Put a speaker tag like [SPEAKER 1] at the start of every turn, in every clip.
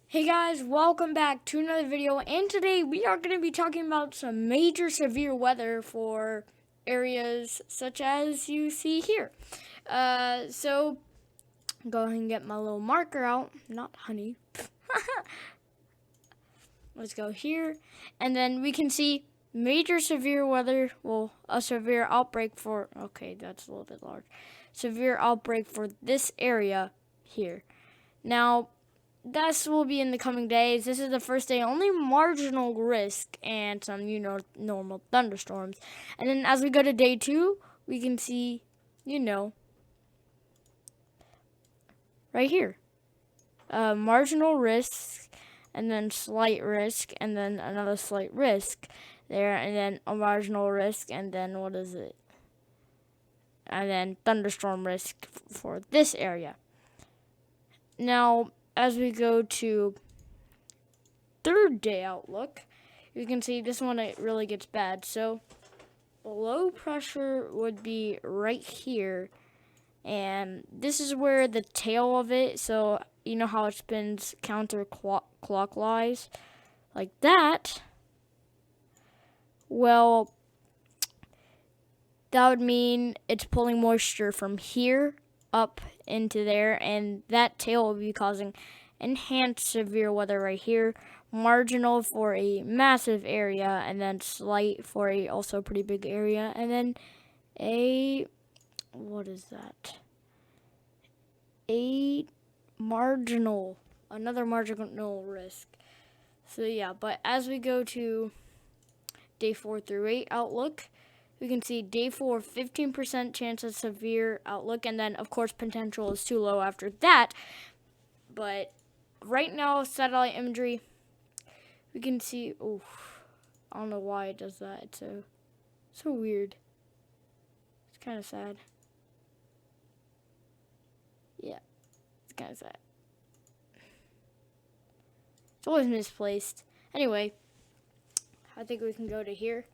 [SPEAKER 1] Hey guys, welcome back to another video, and today we are going to be talking about some major severe weather for areas such as you see here. So go ahead and get my little marker out, not honey. Let's go here, and then we can see major severe weather, well, a severe outbreak for, okay, that's a little bit large. Severe outbreak for this area here. Now, this will be in the coming days. This is the first day, only marginal risk and some, normal thunderstorms. And then as we go to day 2, we can see, right here, marginal risk, and then slight risk, and then another slight risk there, and then a marginal risk, and then what is it? And then thunderstorm risk for this area. Now, as we go to third day outlook, you can see this one, it really gets bad. So low pressure would be right here, and this is where the tail of it, so you know how it spins counterclockwise like that. Well, that would mean it's pulling moisture from here up into there, and that tail will be causing enhanced severe weather right here, marginal for a massive area, and then slight for a also pretty big area, and then what is that? A marginal, another marginal risk. So yeah, but as we go to day 4 through 8 outlook, we can see day 4, 15% chance of severe outlook, and then of course potential is too low after that. But right now, satellite imagery, we can see, I don't know why it does that. It's so weird. It's kind of sad. Yeah, it's kind of sad. It's always misplaced. Anyway, I think we can go to here.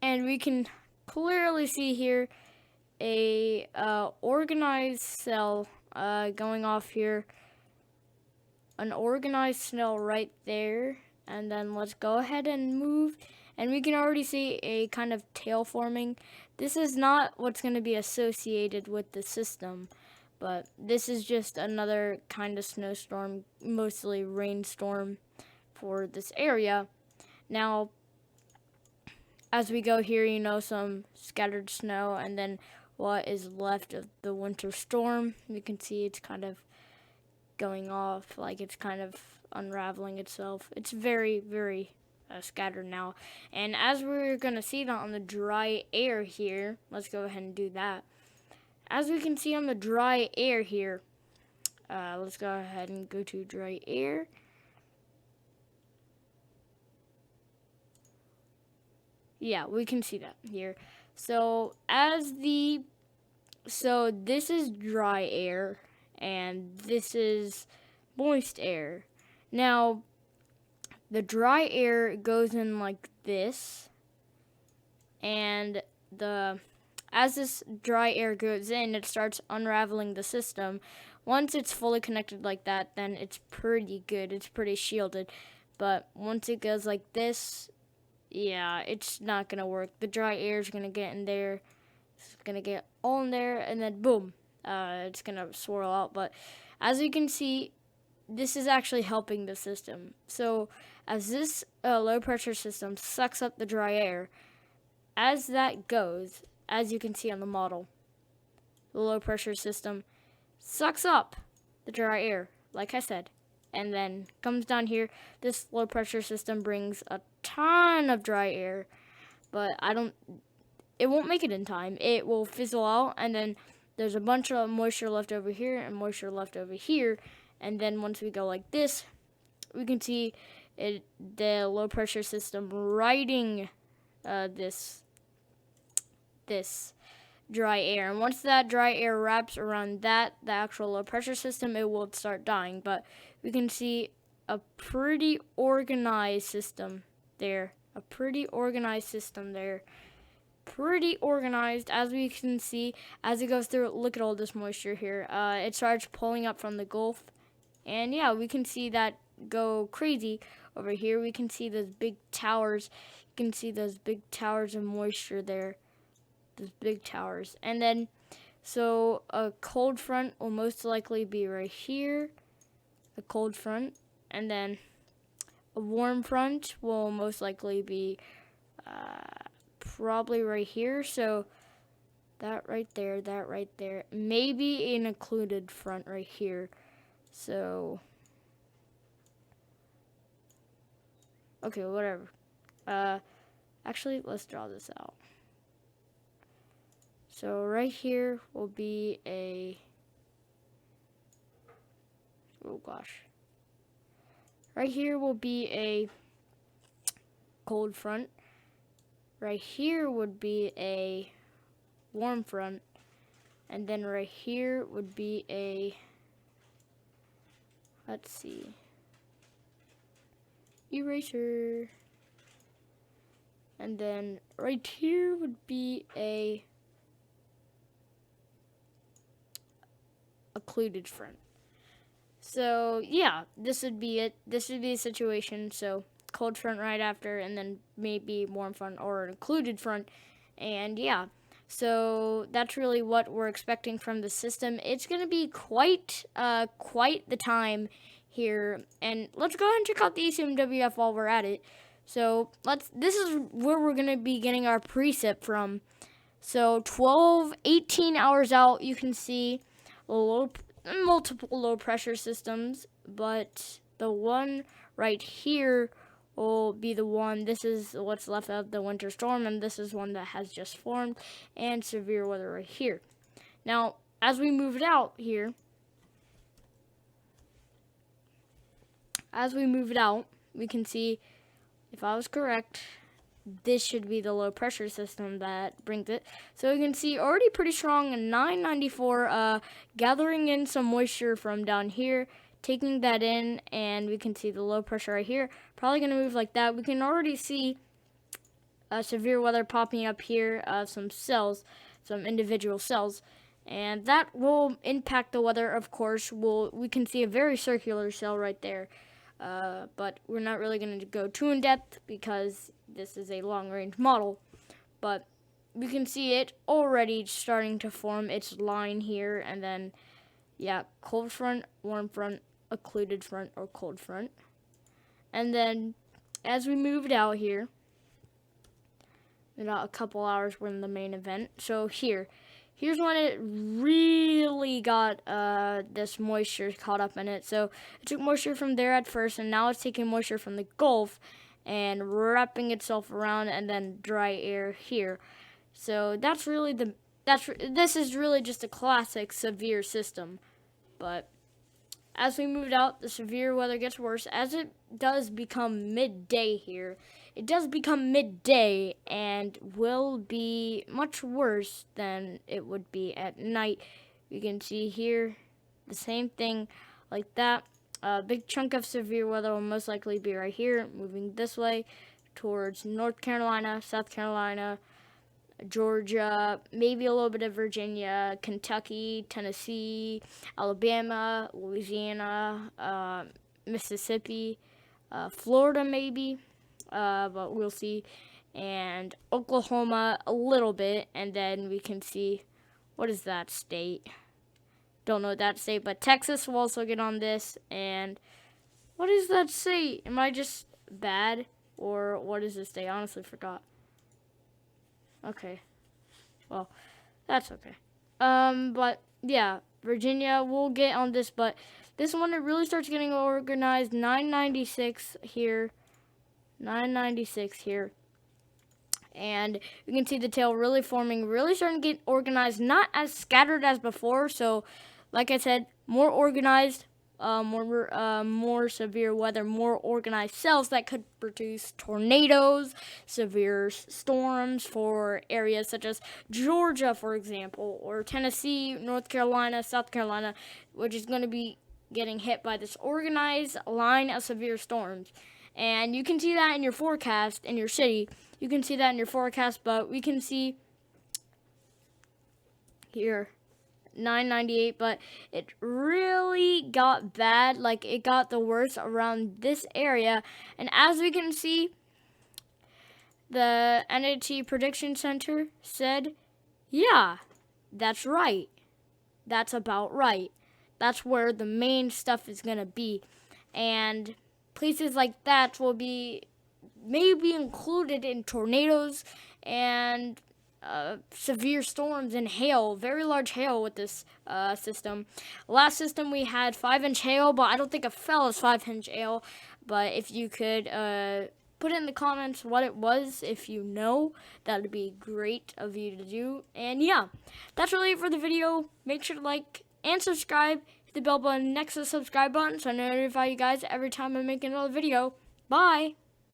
[SPEAKER 1] And we can clearly see here a organized cell going off here. An organized cell right there. And then let's go ahead and move. And we can already see a kind of tail forming. This is not what's going to be associated with the system, but this is just another kind of snowstorm, mostly rainstorm for this area. Now, as we go here, some scattered snow, and then what is left of the winter storm. You can see it's kind of going off, like it's kind of unraveling itself. It's very, very scattered now. And as we're going to see that on the dry air here, let's go ahead and do that. As we can see on the dry air here, let's go ahead and go to dry air. Yeah, we can see that here. So this is dry air, and this is moist air. Now, the dry air goes in like this, and as this dry air goes in, it starts unraveling the system. Once it's fully connected like that, then it's pretty good. It's pretty shielded. But once it goes like this, yeah, it's not gonna work. The dry air is gonna get in there. It's gonna get all in there, and then boom, it's gonna swirl out. But as you can see, this is actually helping the system. So as this low pressure system sucks up the dry air, as that goes, as you can see on the model, the low pressure system sucks up the dry air, like I said, and then comes down here. This low pressure system brings a ton of dry air, but it won't make it in time. It will fizzle out, and then there's a bunch of moisture left over here and moisture left over here. And then once we go like this, we can see the low pressure system riding this dry air. And once that dry air wraps around the actual low pressure system, it will start dying. But we can see a pretty organized system there. Pretty organized, as we can see. As it goes through, look at all this moisture here. It starts pulling up from the Gulf And yeah, we can see that go crazy. Over here, we can see those big towers. You can see those big towers of moisture there. Those big towers. And then, so a cold front will most likely be right here. The cold front. And then a warm front will most likely be probably right here. So that right there. Maybe an occluded front right here. So, okay, whatever. Actually, let's draw this out. So right here will be a, oh gosh. Right here will be a cold front. Right here would be a warm front. And then right here would be a, let's see, eraser. And then right here would be a occluded front. So yeah, this would be it. This would be the situation. So cold front right after, and then maybe warm front or an occluded front. And yeah, so that's really what we're expecting from the system. It's gonna be quite the time here. And let's go ahead and check out the ECMWF while we're at it. So this is where we're gonna be getting our precip from. So 18 hours out, you can see multiple low pressure systems, but the one right here will be the one. This is what's left of the winter storm, and this is one that has just formed, and severe weather right here. Now, as we move it out here, we can see, if I was correct, this should be the low pressure system that brings it. So you can see already pretty strong, 994, gathering in some moisture from down here, taking that in, and we can see the low pressure right here. Probably going to move like that. We can already see severe weather popping up here, some cells, some individual cells. And that will impact the weather, of course. We can see a very circular cell right there. But we're not really going to go too in depth because this is a long-range model. But we can see it already starting to form its line here, and then, yeah, cold front, warm front, occluded front, or cold front. And then, as we moved out here, in about a couple hours, we're in the main event. So here's when it really got this moisture caught up in it. So it took moisture from there at first, and now it's taking moisture from the Gulf and wrapping itself around, and then dry air here. So this is really just a classic severe system. But as we moved out, the severe weather gets worse as it does become midday here. It does become midday and will be much worse than it would be at night. You can see here the same thing like that. A big chunk of severe weather will most likely be right here, moving this way towards North Carolina, South Carolina, Georgia, maybe a little bit of Virginia, Kentucky, Tennessee, Alabama, Louisiana, Mississippi, Florida maybe, but we'll see, and Oklahoma a little bit, and then we can see, what is that state? Don't know that state, but Texas will also get on this, and what is that state? Am I just bad, or what is this state? I honestly forgot. Okay. Well, that's okay. But yeah, Virginia will get on this, but this one, it really starts getting organized. 996 here. 996 here. And you can see the tail really forming, really starting to get organized, not as scattered as before. So, like I said, more organized, more severe weather, more organized cells that could produce tornadoes, severe storms for areas such as Georgia, for example, or Tennessee, North Carolina, South Carolina, which is going to be getting hit by this organized line of severe storms. And you can see that in your forecast in your city. You can see that in your forecast, but we can see here 998, but it really got bad. Like, it got the worst around this area. And as we can see, the Entity Prediction Center said, yeah, that's right. That's about right. That's where the main stuff is going to be. And places like that will be maybe included in tornadoes and severe storms and hail, very large hail with this system. Last system we had 5-inch hail, but I don't think it fell as 5-inch hail. But if you could put in the comments what it was, if you know, that would be great of you to do. And yeah, that's really it for the video. Make sure to like and subscribe. Hit the bell button next to the subscribe button so I notify you guys every time I make another video. Bye!